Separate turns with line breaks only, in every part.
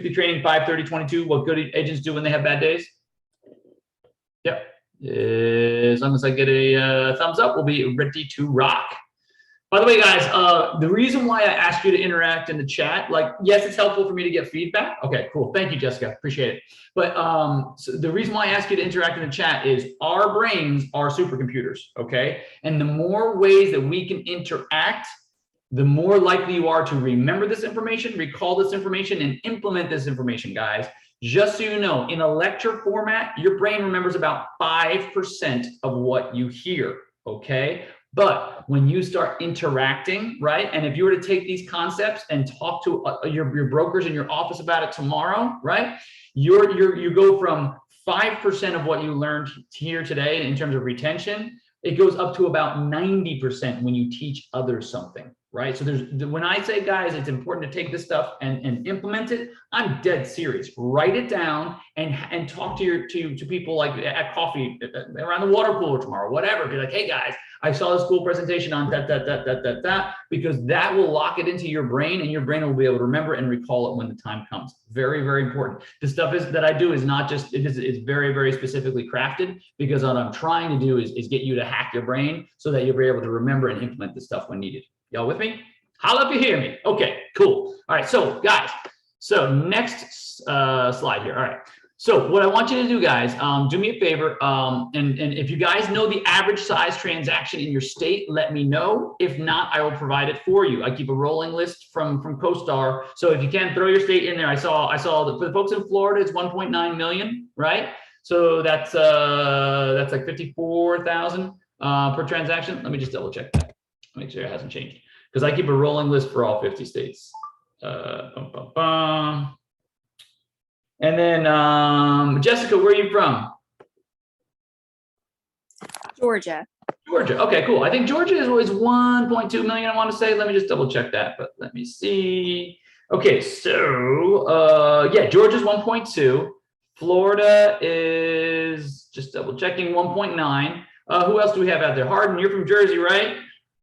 training 5/30/22. What good agents do when they have bad days. Yep. As long as I get a thumbs up, we'll be ready to rock. By the way, guys, the reason why I asked you to interact in the chat, like, yes, it's helpful for me to get feedback. Okay, cool. Thank you, Jessica. Appreciate it. But so the reason why I ask you to interact in the chat is our brains are supercomputers, okay? And the more ways that we can interact, the more likely you are to remember this information, recall this information, and implement this information, guys. Just so you know, in a lecture format, your brain remembers about 5% of what you hear, okay? But when you start interacting, right? And if you were to take these concepts and talk to your brokers in your office about it tomorrow, right? You go from 5% of what you learned here today in terms of retention, it goes up to about 90% when you teach others something, right? So when I say, guys, it's important to take this stuff and implement it, I'm dead serious. Write it down and talk to people like at coffee, around the water cooler tomorrow, whatever. Be like, hey guys, I saw this cool presentation on that, because that will lock it into your brain, and your brain will be able to remember and recall it when the time comes. Very, very important. The stuff that I do is not just, it's very, very specifically crafted, because what I'm trying to do is get you to hack your brain so that you'll be able to remember and implement this stuff when needed. Y'all with me? Holla if you hear me. Okay, cool. All right, so guys, so next slide here. All right. So what I want you to do, guys, do me a favor, and if you guys know the average size transaction in your state, let me know. If not, I will provide it for you. I keep a rolling list from CoStar. So if you can, throw your state in there. I saw that for the folks in Florida, it's 1.9 million, right? So that's like 54,000 per transaction. Let me just double check that. Make sure it hasn't changed, because I keep a rolling list for all 50 states. And then Jessica, where are you from?
Georgia.
Georgia. Okay, cool. I think Georgia is 1.2 million, I want to say. Let me just double check that, but let me see. Okay, so yeah, Georgia's 1.2. Florida is, just double checking, 1.9. Who else do we have out there? Hardin, you're from Jersey, right?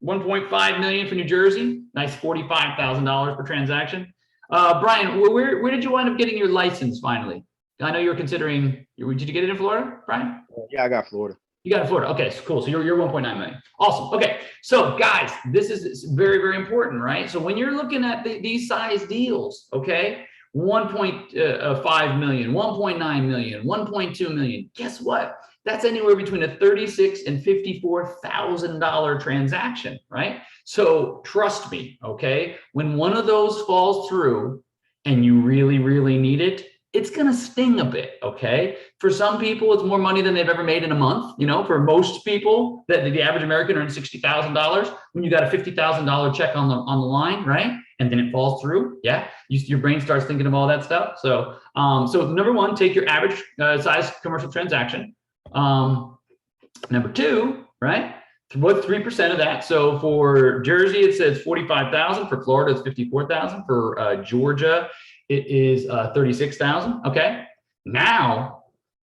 1.5 million for New Jersey. Nice, $45,000 per transaction. Brian, where did you wind up getting your license finally? I know you were considering, did you get it in Florida, Brian?
Yeah, I got Florida. You
got it in Florida. Okay, so cool. So you're 1.9 million. Awesome. Okay, so guys, this is very, very important, right? So when you're looking at these size deals, okay, 1.5 million, 1.9 million, 1.2 million, guess what? That's anywhere between a $36,000 and $54,000 transaction, right? So trust me, okay? When one of those falls through and you really, really need it, it's gonna sting a bit, okay? For some people, it's more money than they've ever made in a month. You know, for most people, the average American earns $60,000. When you got a $50,000 check on the line, right? And then it falls through, yeah, your brain starts thinking of all that stuff. So, so number one, take your average size commercial transaction. Number two, right? What's 3% of that? So for Jersey, it says 45,000. For Florida, it's 54,000. For Georgia, it is 36,000. Okay. Now,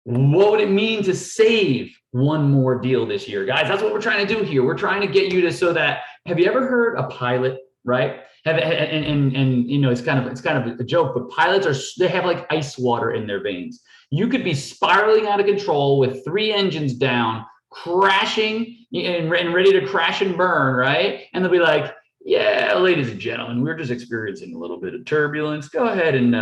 what would it mean to save one more deal this year, guys? That's what we're trying to do here. We're trying to get you to, so that, have you ever heard a pilot, right? And you know, it's kind of a joke, but pilots they have like ice water in their veins. You could be spiraling out of control with 3 engines down, crashing and ready to crash and burn, right? And they'll be like, yeah, ladies and gentlemen, we're just experiencing a little bit of turbulence. Go ahead and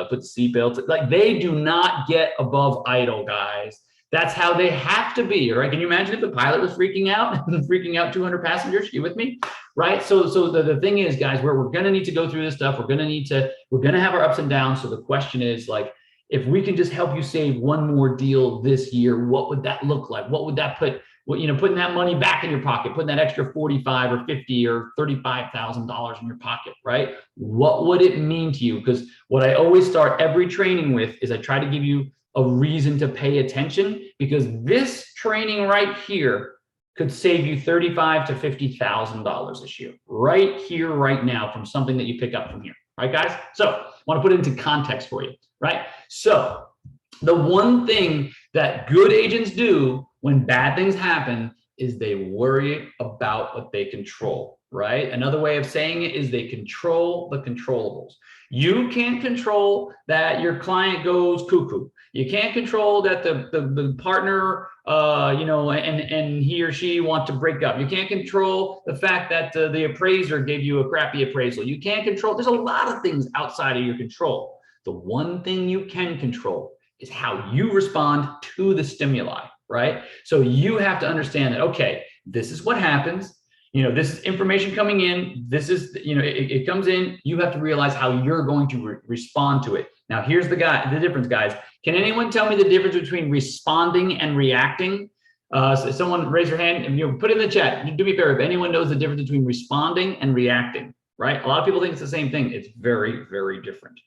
put the seatbelts. Like, they do not get above idle, guys. That's how they have to be, right? Can you imagine if the pilot was freaking out, freaking out 200 passengers? You with me? Right? So the thing is, guys, we're going to need to go through this stuff. We're going to have our ups and downs. So the question is, like, if we can just help you save one more deal this year, what would that look like? What would that put, you know, putting that money back in your pocket, putting that extra $45,000 or $50,000 or $35,000 in your pocket, right? What would it mean to you? Because what I always start every training with is I try to give you a reason to pay attention, because this training right here could save you $35,000 to $50,000 this year, right here, right now, from something that you pick up from here. Right, guys? So I want to put it into context for you, right? So the one thing that good agents do when bad things happen is they worry about what they control, right? Another way of saying it is they control the controllables. You can't control that your client goes cuckoo. You can't control that the partner, and he or she want to break up. You can't control the fact that the appraiser gave you a crappy appraisal. You can't control, there's a lot of things outside of your control. The one thing you can control is how you respond to the stimuli, right? So you have to understand that, okay, this is what happens. This is information coming in. This is, it comes in. You have to realize how you're going to respond to it. Now, here's the difference, guys. Can anyone tell me the difference between responding and reacting? So someone raise your hand and put it in the chat. Do me a favor, if anyone knows the difference between responding and reacting, right? A lot of people think it's the same thing. It's very, very different.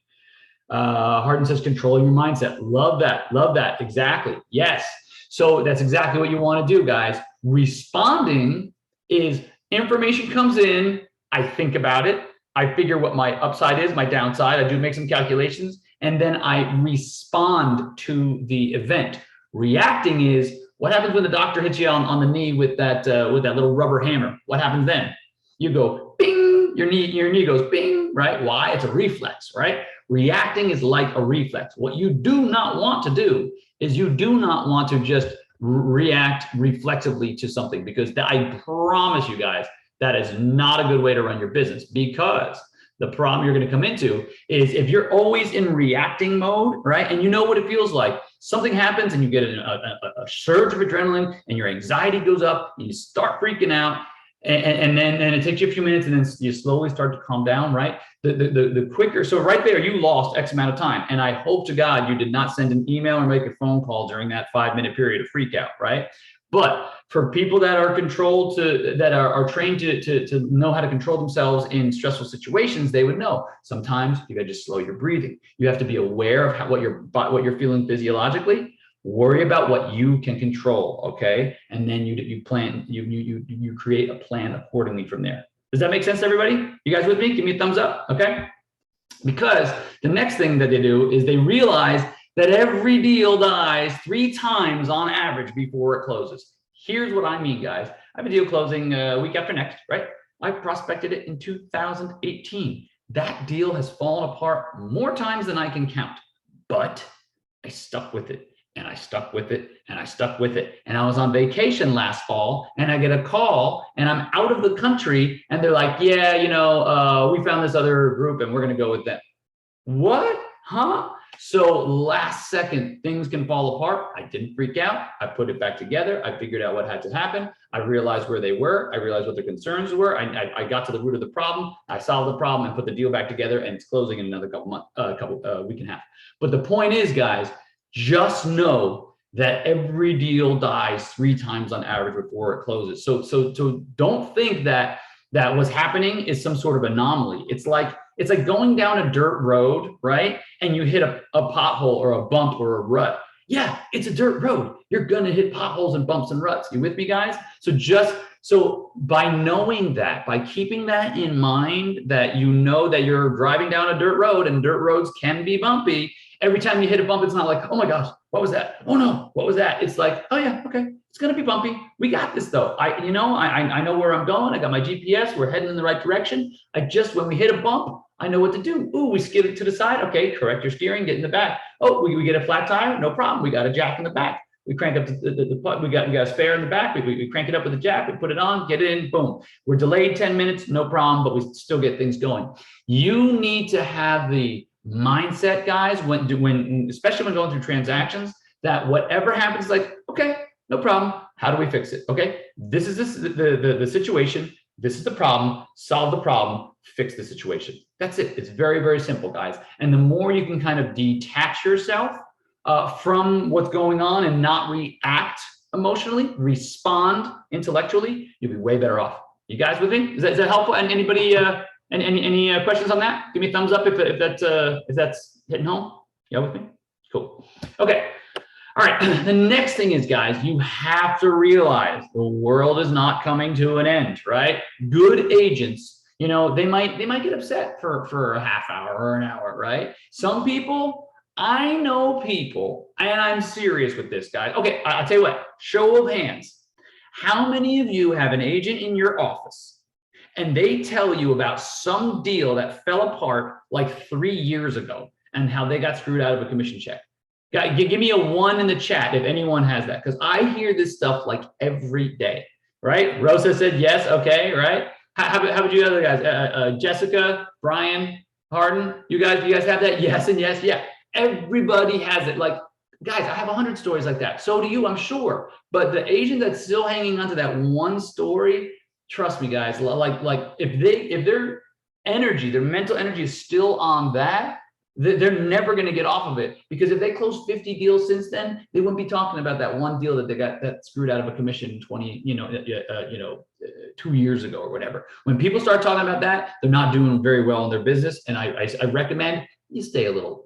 Hardin says, controlling your mindset. Love that. Love that. Exactly. Yes. So that's exactly what you want to do, guys. Responding is information comes in, I think about it, I figure what my upside is, my downside, I do make some calculations, and then I respond to the event. Reacting is what happens when the doctor hits you on the knee with that little rubber hammer. What happens then? You go bing, your knee goes bing, right? Why? It's a reflex, right? Reacting is like a reflex. What you do not want to do is you do not want to just react reflexively to something, because I promise you guys, that is not a good way to run your business, because the problem you're going to come into is if you're always in reacting mode, right? And you know what it feels like. Something happens and you get a surge of adrenaline and your anxiety goes up and you start freaking out. And then it takes you a few minutes and then you slowly start to calm down, right? The quicker, so right there, you lost X amount of time. And I hope to God you did not send an email or make a phone call during that 5-minute period of freak out, right? But for people that are controlled that are trained to know how to control themselves in stressful situations, they would know sometimes you got to just slow your breathing. You have to be aware of what you're feeling physiologically. Worry about what you can control, okay? And then you create a plan accordingly from there. Does that make sense, everybody? You guys with me? Give me a thumbs up, okay? Because the next thing that they do is they realize that every deal dies 3 times on average before it closes. Here's what I mean, guys. I have a deal closing week after next, right? I prospected it in 2018. That deal has fallen apart more times than I can count, but I stuck with it. And I stuck with it, and I stuck with it. And I was on vacation last fall, and I get a call, and I'm out of the country, and they're like, yeah, we found this other group, and we're going to go with them. What? Huh? So last second, things can fall apart. I didn't freak out. I put it back together. I figured out what had to happen. I realized where they were. I realized what their concerns were. I got to the root of the problem. I solved the problem and put the deal back together, and it's closing in another week and a half. But the point is, guys, just know that every deal dies 3 times on average before it closes. So don't think that what's happening is some sort of anomaly. It's like going down a dirt road, right? And you hit a pothole or a bump or a rut. Yeah, it's a dirt road. You're gonna hit potholes and bumps and ruts. You with me, guys? So by knowing that, by keeping that in mind, that you know that you're driving down a dirt road and dirt roads can be bumpy. Every time you hit a bump, it's not like, oh my gosh, what was that? Oh no, what was that? It's like, oh yeah, okay, it's gonna be bumpy. We got this though. I know where I'm going. I got my GPS. We're heading in the right direction. When we hit a bump, I know what to do. Ooh, we skid it to the side. Okay, correct your steering, get in the back. Oh, we get a flat tire, no problem. We got a jack in the back. We crank up we got a spare in the back. We crank it up with a jack. We put it on, get it in, boom. We're delayed 10 minutes, no problem, but we still get things going. You need to have the mindset, guys, especially when going through transactions, that whatever happens, like, okay, no problem. How do we fix it? Okay, this is the situation. This is the problem. Solve the problem. Fix the situation. That's it. It's very, very simple, guys. And the more you can kind of detach yourself from what's going on and not react emotionally, respond intellectually, you'll be way better off. You guys with me? Is that helpful? And anybody? Any questions on that? Give me a thumbs up if that's hitting home. You with me? Cool. Okay. All right. The next thing is, guys, you have to realize the world is not coming to an end, right? Good agents, they might get upset for a half hour or an hour, right? Some people, I know people, and I'm serious with this, guys. Okay, I'll tell you what. Show of hands. How many of you have an agent in your office? and they tell you about some deal that fell apart like 3 years ago and how they got screwed out of a commission check. Give me a 1 in the chat if anyone has that, because I hear this stuff like every day, right? Rosa said yes, okay, right? How about you other guys? Jessica, Brian, Harden, you guys have that? Yes and yes, yeah. Everybody has it. Like, guys, I have 100 stories like that. So do you, I'm sure. But the agent that's still hanging on to that one story, trust me, guys, like if their energy, their mental energy is still on that, they're never going to get off of it, because if they closed 50 deals since then, they wouldn't be talking about that one deal that they got that screwed out of a commission 2 years ago or whatever. When people start talking about that, they're not doing very well in their business. And I recommend you stay a little,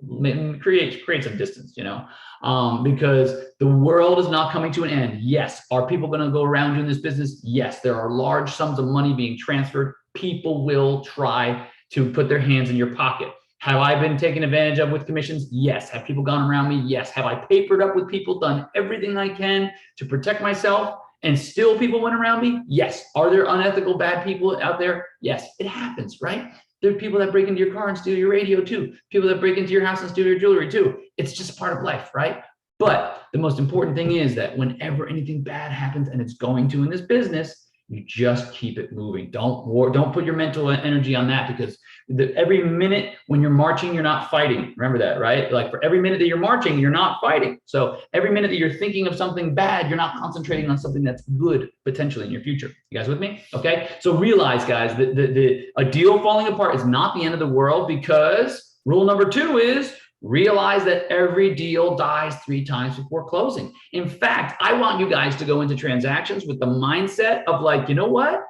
create some distance, because the world is not coming to an end. Yes. Are people going to go around doing this business? Yes. There are large sums of money being transferred. People will try to put their hands in your pocket. Have I been taken advantage of with commissions? Yes. Have people gone around me? Yes. Have I papered up with people, done everything I can to protect myself, and still people went around me? Yes. Are there unethical, bad people out there? Yes. It happens, right? There are people that break into your car and steal your radio too. People that break into your house and steal your jewelry too. It's just part of life, right? But the most important thing is that whenever anything bad happens, and it's going to in this business, you just keep it moving. Don't put your mental energy on that, because every minute when you're marching, you're not fighting. Remember that, right? Like, for every minute that you're marching, you're not fighting. So every minute that you're thinking of something bad, you're not concentrating on something that's good potentially in your future. You guys with me? Okay. So realize, guys, that a deal falling apart is not the end of the world, because rule number 2 is realize that every deal dies 3 times before closing. In fact, I want you guys to go into transactions with the mindset of, like, you know what?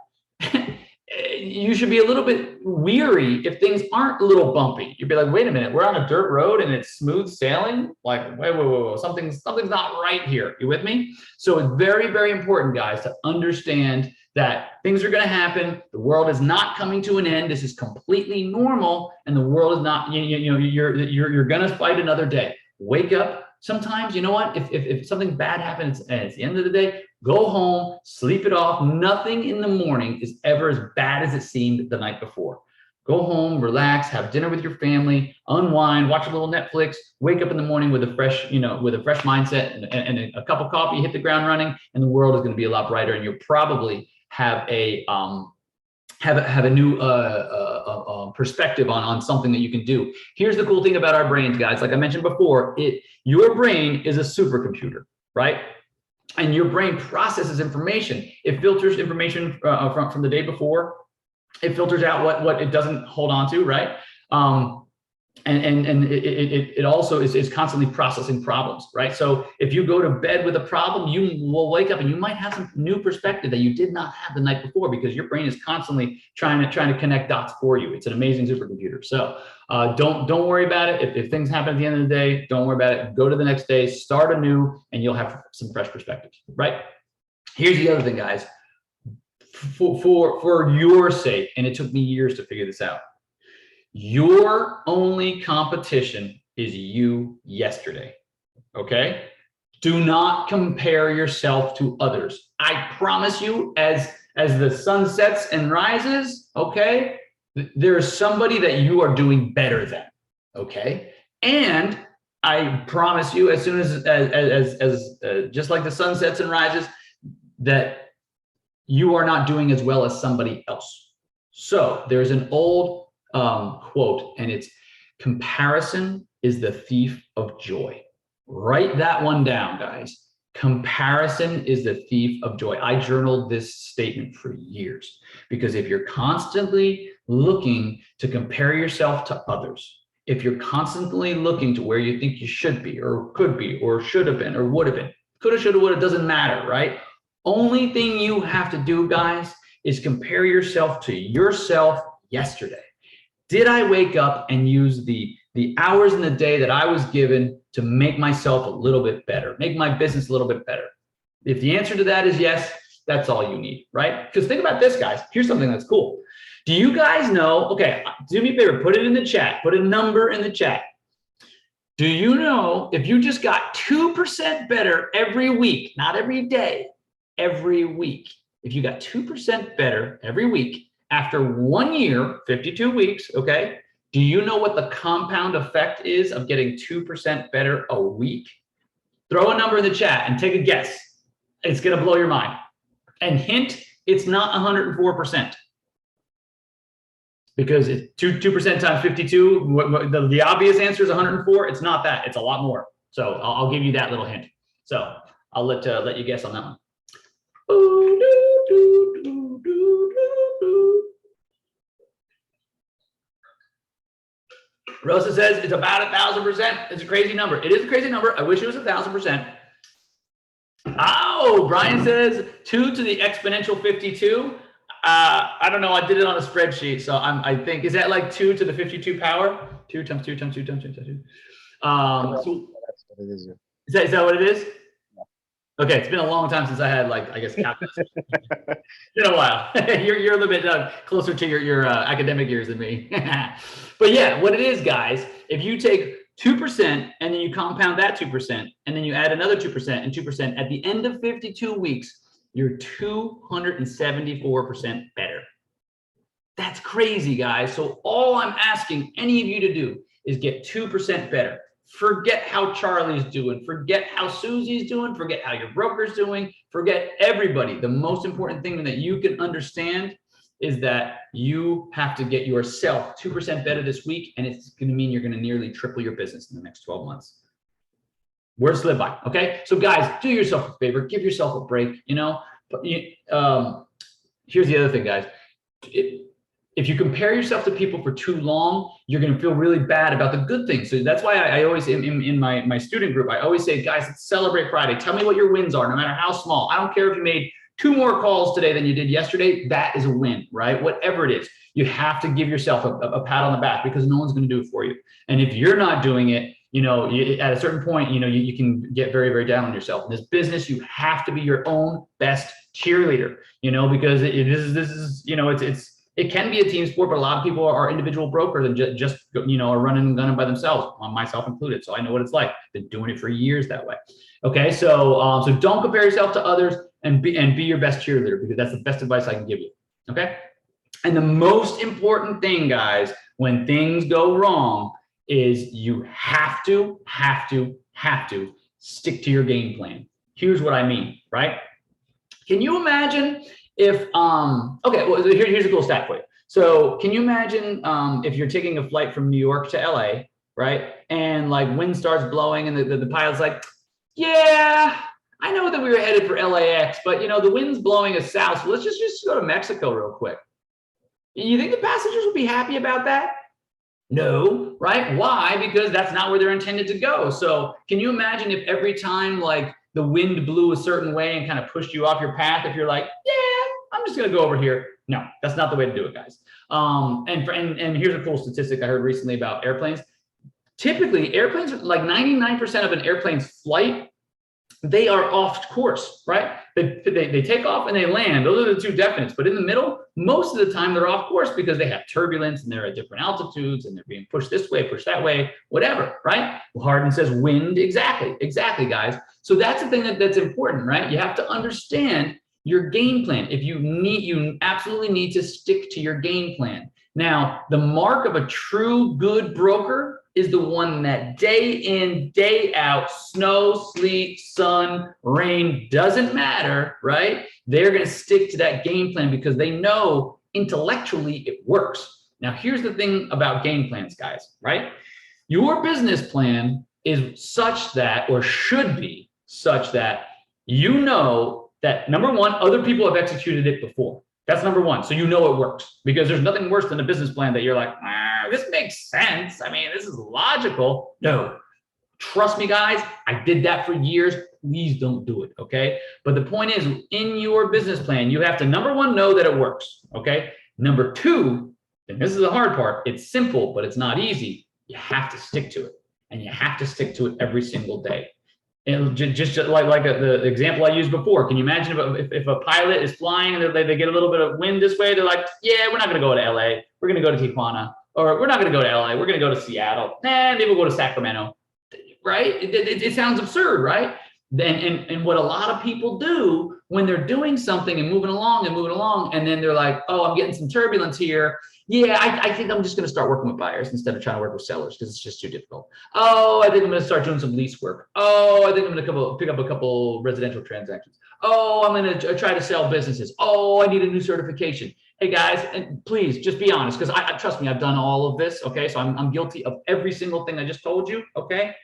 You should be a little bit weary if things aren't a little bumpy. You'd be like, wait a minute, we're on a dirt road and it's smooth sailing. Like, wait, something's not right here. You with me? So it's very, very important, guys, to understand that things are going to happen. The world is not coming to an end. This is completely normal, and the world is not. You're going to fight another day. Wake up. Sometimes, you know what? If something bad happens and it's the end of the day, go home, sleep it off. Nothing in the morning is ever as bad as it seemed the night before. Go home, relax, have dinner with your family, unwind, watch a little Netflix, wake up in the morning with a fresh, mindset and a cup of coffee, hit the ground running, and the world is going to be a lot brighter, and you'll probably have a new perspective on something that you can do. Here's the cool thing about our brains, guys. Like I mentioned before, your brain is a supercomputer, right? And your brain processes information. It filters information from the day before. It filters out what it doesn't hold on to, right? And it also is constantly processing problems, right? So if you go to bed with a problem, you will wake up and you might have some new perspective that you did not have the night before, because your brain is constantly trying to connect dots for you. It's an amazing supercomputer. So don't worry about it. If things happen at the end of the day, don't worry about it. Go to the next day, start anew, and you'll have some fresh perspectives, right? Here's the other thing, guys. For your sake, and it took me years to figure this out, your only competition is you yesterday, okay? Do not compare yourself to others. I promise you, as the sun sets and rises, okay, there is somebody that you are doing better than, okay? And I promise you, as soon as just like the sun sets and rises, that you are not doing as well as somebody else. So there's an old quote, and it's, comparison is the thief of joy. Write that one down, guys. Comparison is the thief of joy. I journaled this statement for years, because if you're constantly looking to compare yourself to others, if you're constantly looking to where you think you should be or could be or should have been or would have been, coulda, shoulda, woulda, doesn't matter, right? Only thing you have to do, guys, is compare yourself to yourself yesterday. Did I wake up and use the hours in the day that I was given to make myself a little bit better, make my business a little bit better? If the answer to that is yes, that's all you need, right? Because think about this, guys. Here's something that's cool. Do you guys know, okay, do me a favor, put it in the chat, put a number in the chat. Do you know if you just got 2% better every week, not every day, every week, if you got 2% better every week after 1 year, 52 weeks, okay, do you know what the compound effect is of getting 2% better a week? Throw a number in the chat and take a guess. It's going to blow your mind. And hint, it's not 104%. Because it's 2% times 52, the obvious answer is 104. It's not that. It's a lot more. So I'll give you that little hint. So I'll let you guess on that one. Rosa says it's about 1,000%. It's a crazy number. It is a crazy number. I wish it was 1,000%. Oh, Brian says 2 to the exponential 52. I don't know. I did it on a spreadsheet, so I think, is that like 2 to the 52 power? 2 times 2 times 2 times 2 times 2. So
that's what it is.
Is that what it is? Okay, it's been a long time since I had, like, I guess, calculus. It's been a while. You're a little bit closer to your academic years than me. But yeah, what it is, guys, if you take 2% and then you compound that 2% and then you add another 2% and 2%, at the end of 52 weeks, you're 274% better. That's crazy, guys. So all I'm asking any of you to do is get 2% better. Forget how Charlie's doing, forget how Susie's doing, forget how your broker's doing, forget everybody. The most important thing that you can understand is that you have to get yourself 2% better this week, and it's going to mean you're going to nearly triple your business in the next 12 months. Words to live by, okay? So guys, do yourself a favor, give yourself a break, you know? But here's the other thing, guys. If you compare yourself to people for too long, you're going to feel really bad about the good things. So that's why I always, in my student group, I always say, guys, let's celebrate Friday. Tell me what your wins are, no matter how small. I don't care if you made 2 more calls today than you did yesterday. That is a win, right? Whatever it is, you have to give yourself a pat on the back, because no one's going to do it for you. And if you're not doing it, you know, at a certain point, you know, you can get very, very down on yourself. In this business, you have to be your own best cheerleader, you know, because this is, you know, it can be a team sport, but a lot of people are individual brokers and just you know, are running and gunning by themselves, myself included. So I know what it's like. Been doing it for years that way. Okay, so so don't compare yourself to others, and be your best cheerleader, because that's the best advice I can give you. Okay, and the most important thing, guys, when things go wrong, is you have to stick to your game plan. Here's what I mean, right? Can you imagine if okay, well, here's a cool stat for you. So can you imagine if you're taking a flight from New York to LA, right? And like wind starts blowing and the pilot's like, yeah, I know that we were headed for LAX, but you know, the wind's blowing us south, so let's just go to Mexico real quick. You think the passengers would be happy about that? No, right? Why? Because that's not where they're intended to go. So can you imagine if every time like the wind blew a certain way and kind of pushed you off your path, if you're like, yeah, I'm just going to go over here. No, that's not the way to do it, guys. And here's a cool statistic I heard recently about airplanes. Typically, airplanes, like 99% of an airplane's flight, they are off course, right? They take off and they land. Those are the 2 definites. But in the middle, most of the time they're off course because they have turbulence and they're at different altitudes and they're being pushed this way, pushed that way, whatever, right? Hardin says wind. Exactly, guys. So that's the thing that's important, right? You have to understand your game plan. You absolutely need to stick to your game plan. Now, the mark of a true good broker is the one that day in, day out, snow, sleet, sun, rain, doesn't matter, right? They're going to stick to that game plan because they know intellectually it works. Now, here's the thing about game plans, guys, right? Your business plan is such that, or should be such that, you know that, number one, other people have executed it before. That's number one. So you know it works, because there's nothing worse than a business plan that you're like, this makes sense. I mean, this is logical. No, trust me, guys, I did that for years. Please don't do it, okay? But the point is, in your business plan, you have to, number one, know that it works, okay? Number 2, and this is the hard part, it's simple, but it's not easy. You have to stick to it, and you have to stick to it every single day. And just like the example I used before, can you imagine if a pilot is flying and they get a little bit of wind this way, they're like, yeah, we're not going to go to LA. We're going to go to Tijuana, or we're not going to go to LA. We're going to go to Seattle. Maybe we'll go to Sacramento, right? It sounds absurd, right? And what a lot of people do when they're doing something and moving along, and then they're like, oh, I'm getting some turbulence here. Yeah, I think I'm just going to start working with buyers instead of trying to work with sellers because it's just too difficult. Oh, I think I'm going to start doing some lease work. Oh, I think I'm going to pick up a couple residential transactions. Oh, I'm going to try to sell businesses. Oh, I need a new certification. Hey guys, and please just be honest, because I trust me, I've done all of this. Okay, so I'm guilty of every single thing I just told you. Okay,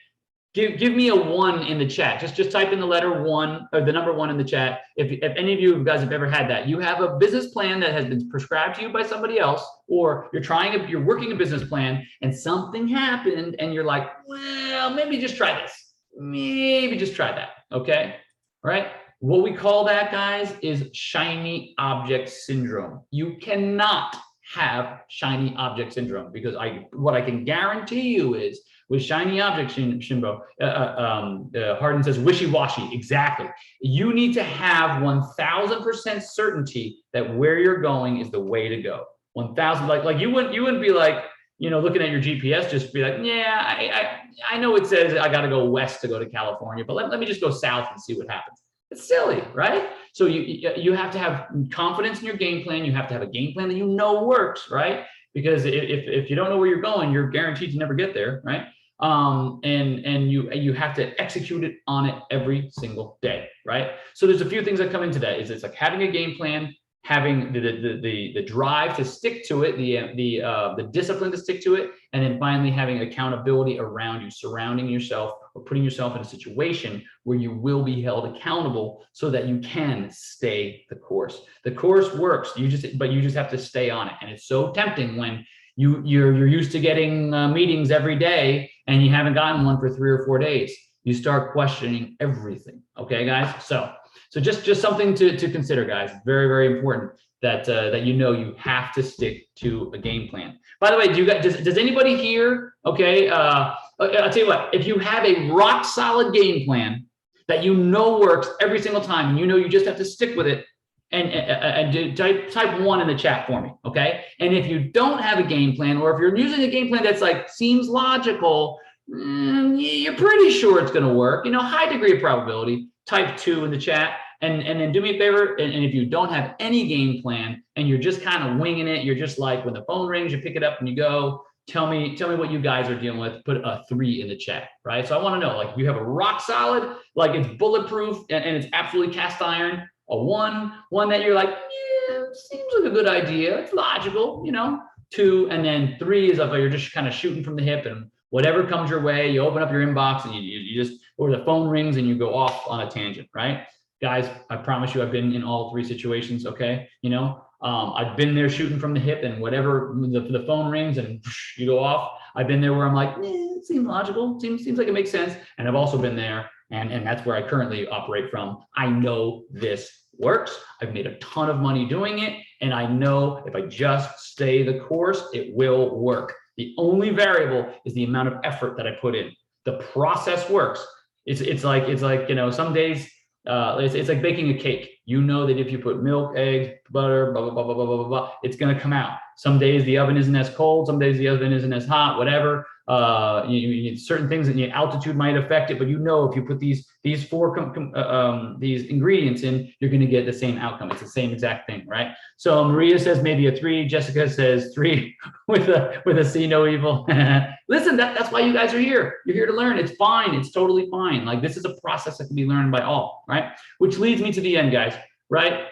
give me a 1 in the chat. Just type in the letter 1 or the number 1 in the chat. If any of you guys have ever had that, you have a business plan that has been prescribed to you by somebody else, or you're working a business plan and something happened and you're like, well, maybe just try this. Maybe just try that. Okay, all right. What we call that, guys, is shiny object syndrome. You cannot have shiny object syndrome because what I can guarantee you is with shiny object syndrome, Hardin says wishy-washy. Exactly. You need to have 1000% certainty that where you're going is the way to go. 1000, like you wouldn't be like, looking at your GPS, just be like, yeah, I know it says I got to go west to go to California, but let me just go south and see what happens. It's silly, right? So you have to have confidence in your game plan. You have to have a game plan that works, right? Because if you don't know where you're going, you're guaranteed to never get there, right? And you have to execute it on it every single day, right? So there's a few things that come into that. It's like having a game plan, having the drive to stick to it, the discipline to stick to it, and then finally having accountability around you, surrounding yourself or putting yourself in a situation where you will be held accountable so that you can stay the course. The course works, but you just have to stay on it. And it's so tempting when you're used to getting meetings every day and you haven't gotten one for 3 or 4 days. You start questioning everything. Okay, guys? So just something to consider, guys. Very, very important that you have to stick to a game plan. By the way, does anybody here? Okay, I'll tell you what. If you have a rock solid game plan that works every single time, and you just have to stick with it, and type 1 in the chat for me, okay? And if you don't have a game plan, or if you're using a game plan that's like seems logical, you're pretty sure it's going to work. High degree of probability. Type 2 in the chat, and then do me a favor. And if you don't have any game plan and you're just kind of winging it, you're just like when the phone rings, you pick it up and you go. Tell me what you guys are dealing with. Put a 3 in the chat, right? So I want to know, like, if you have a rock solid, like it's bulletproof and it's absolutely cast iron. A 1 that you're like, yeah, seems like a good idea. It's logical, 2, and then 3 is like you're just kind of shooting from the hip, and whatever comes your way, you open up your inbox and you just, or the phone rings and you go off on a tangent, right? Guys, I promise you, I've been in all 3 situations. Okay, I've been there shooting from the hip, and whatever the phone rings and you go off. I've been there where I'm like, it seems logical, seems like it makes sense, and I've also been there. And that's where I currently operate from. I know this works. I've made a ton of money doing it. And I know if I just stay the course, it will work. The only variable is the amount of effort that I put in. The process works. It's like some days, it's like baking a cake. That if you put milk, eggs, butter, blah, blah, blah, blah, blah, blah, blah, it's going to come out. Some days the oven isn't as cold. Some days the oven isn't as hot, whatever. Certain things, and altitude might affect it, but if you put these ingredients in, you're going to get the same outcome. It's the same exact thing, right? So Maria says maybe a 3. Jessica says 3 with a see no evil. Listen, that's why you guys are here. You're here to learn. It's fine. It's totally fine. Like, this is a process that can be learned by all, right? Which leads me to the end, guys, right?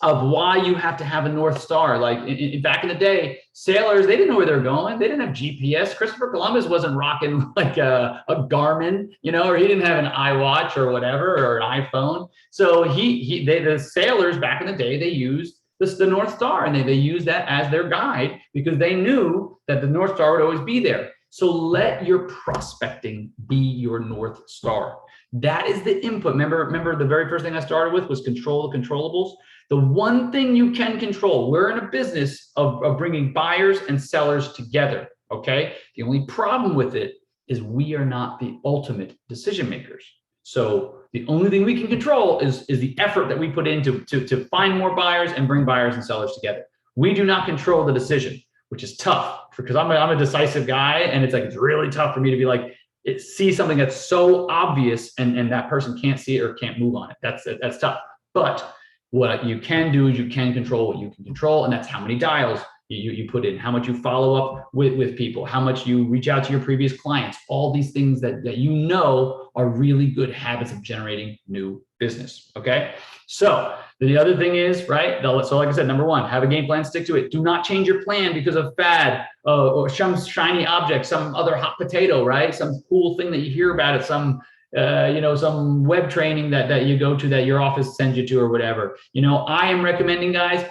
Of why you have to have a North Star. Like back in the day, sailors, they didn't know where they're going. They didn't have GPS. Christopher Columbus wasn't rocking like a Garmin, or he didn't have an iWatch or whatever, or an iPhone. So the sailors back in the day, they used the North Star, and they used that as their guide because they knew that the North Star would always be there. So let your prospecting be your North Star. That is the input. Remember the very first thing I started with was control the controllables. The one thing you can control, we're in a business of bringing buyers and sellers together, okay? The only problem with it is we are not the ultimate decision makers. So the only thing we can control is the effort that we put into to find more buyers and bring buyers and sellers together. We do not control the decision, which is tough because I'm a decisive guy, and it's really tough for me to be like, see something that's so obvious and that person can't see it or can't move on it. That's tough. But what you can do is you can control what you can control, and that's how many dials you put in, how much you follow up with people, how much you reach out to your previous clients, all these things that you know are really good habits of generating new business. Okay. So the other thing is, right? So like I said, number one, have a game plan, stick to it. Do not change your plan because of fad or some shiny object, some other hot potato, right? Some cool thing that you hear about at some some web training that you go to that your office sends you to or whatever. I am recommending, guys,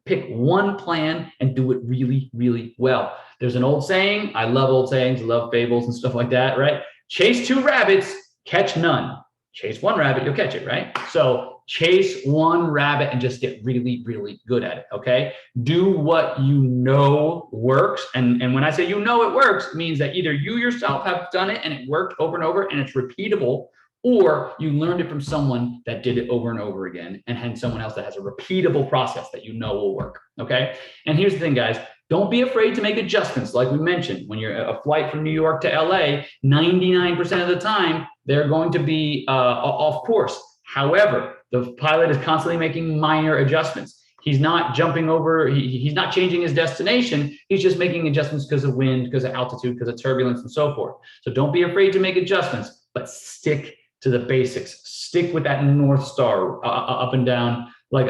pick one plan and do it really, really well. There's an old saying. I love old sayings, I love fables and stuff like that, right? Chase 2 rabbits, catch none. Chase 1 rabbit, you'll catch it, right? So chase 1 rabbit and just get really, really good at it, okay? Do what you know works. And when I say it works, it means that either you yourself have done it and it worked over and over and it's repeatable, or you learned it from someone that did it over and over again and had someone else that has a repeatable process that you know will work, okay? And here's the thing, guys. Don't be afraid to make adjustments. Like we mentioned, when you're a flight from New York to LA, 99% of the time, they're going to be off course. However, the pilot is constantly making minor adjustments. He's not jumping over, he's not changing his destination. He's just making adjustments because of wind, because of altitude, because of turbulence and so forth. So don't be afraid to make adjustments, but stick to the basics. Stick with that North Star up and down. Like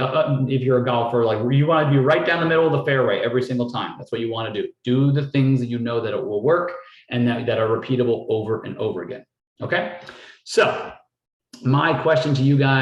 if you're a golfer, like you want to be right down the middle of the fairway every single time. That's what you want to do. Do the things that you know that it will work and that are repeatable over and over again. Okay. So my question to you guys